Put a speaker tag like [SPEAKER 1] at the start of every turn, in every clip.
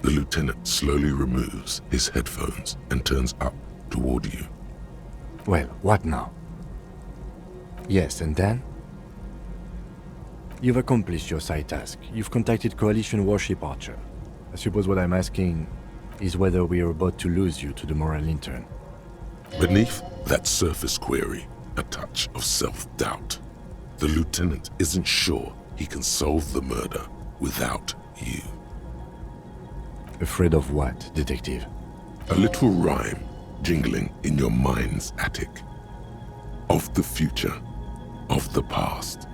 [SPEAKER 1] The lieutenant slowly removes his headphones and turns up toward you.
[SPEAKER 2] Well, what now? Yes, and then? You've accomplished your side task. You've contacted Coalition Warship Archer. I suppose what I'm asking is whether we are about to lose you to the moral intern.
[SPEAKER 1] Beneath that surface query, a touch of self-doubt. The lieutenant isn't sure he can solve the murder without you.
[SPEAKER 2] Afraid of what, detective?
[SPEAKER 1] A little rhyme jingling in your mind's attic. Of the future, of the past,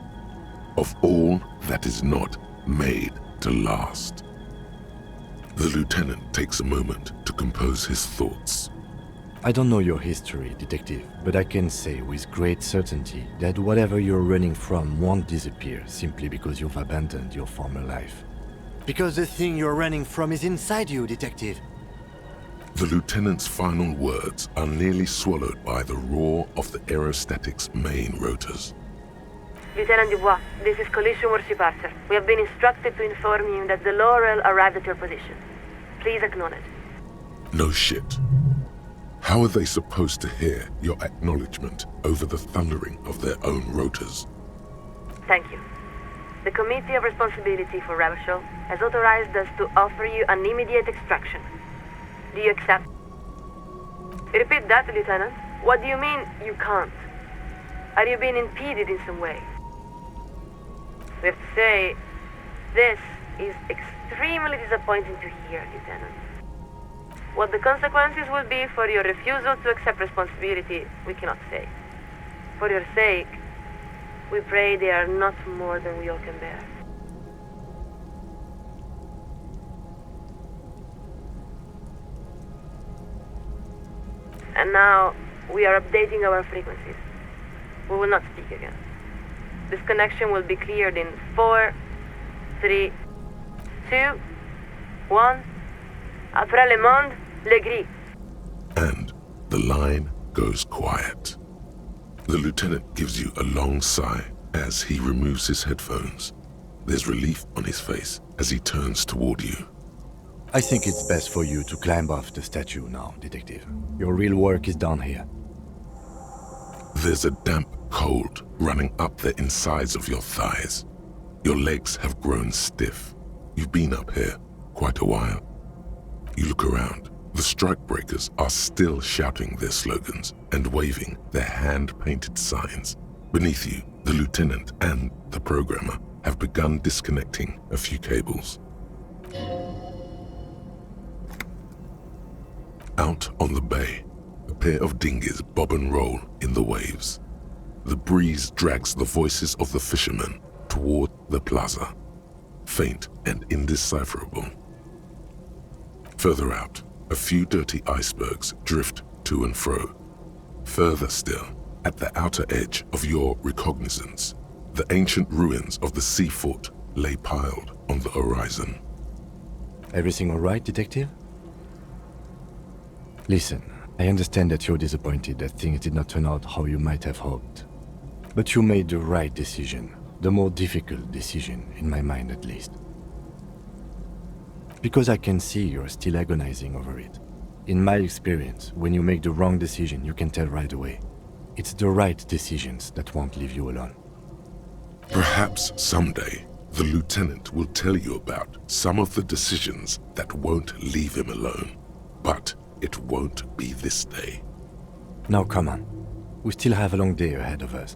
[SPEAKER 1] of all that is not made to last. The lieutenant takes a moment to compose his thoughts.
[SPEAKER 2] I don't know your history, detective, but I can say with great certainty that whatever you're running from won't disappear simply because you've abandoned your former life. Because the thing you're running from is inside you, detective.
[SPEAKER 1] The lieutenant's final words are nearly swallowed by the roar of the aerostatic's main rotors.
[SPEAKER 3] Lieutenant Dubois, this is Coalition Warship Archer. We have been instructed to inform you that the Laurel arrived at your position. Please acknowledge.
[SPEAKER 1] No shit. How are they supposed to hear your acknowledgement over the thundering of their own rotors?
[SPEAKER 3] Thank you. The Committee of Responsibility for Rebel has authorized us to offer you an immediate extraction. Do you accept? Repeat that, Lieutenant. What do you mean, you can't? Are you being impeded in some way? We have to say, this is extremely disappointing to hear, Lieutenant. What the consequences will be for your refusal to accept responsibility, we cannot say. For your sake, we pray they are not more than we all can bear. And now, we are updating our frequencies. We will not speak again. This connection will be cleared in 4, 3, 2, 1. Après le monde, le gris.
[SPEAKER 1] And the line goes quiet. The lieutenant gives you a long sigh as he removes his headphones. There's relief on his face as he turns toward you.
[SPEAKER 2] I think it's best for you to climb off the statue now, detective. Your real work is done here.
[SPEAKER 1] There's a damp cold running up the insides of your thighs. Your legs have grown stiff. You've been up here quite a while. You look around. The strikebreakers are still shouting their slogans and waving their hand-painted signs. Beneath you, the lieutenant and the programmer have begun disconnecting a few cables. Out on the bay, a pair of dinghies bob and roll in the waves. The breeze drags the voices of the fishermen toward the plaza, faint and indecipherable. Further out, a few dirty icebergs drift to and fro. Further still, at the outer edge of your recognizance, the ancient ruins of the sea fort lay piled on the horizon.
[SPEAKER 2] Everything all right, detective? Listen, I understand that you're disappointed that things did not turn out how you might have hoped. But you made the right decision, the more difficult decision, in my mind at least. Because I can see you're still agonizing over it. In my experience, when you make the wrong decision, you can tell right away. It's the right decisions that won't leave you alone.
[SPEAKER 1] Perhaps someday, the lieutenant will tell you about some of the decisions that won't leave him alone. But it won't be this day.
[SPEAKER 2] Now come on. We still have a long day ahead of us.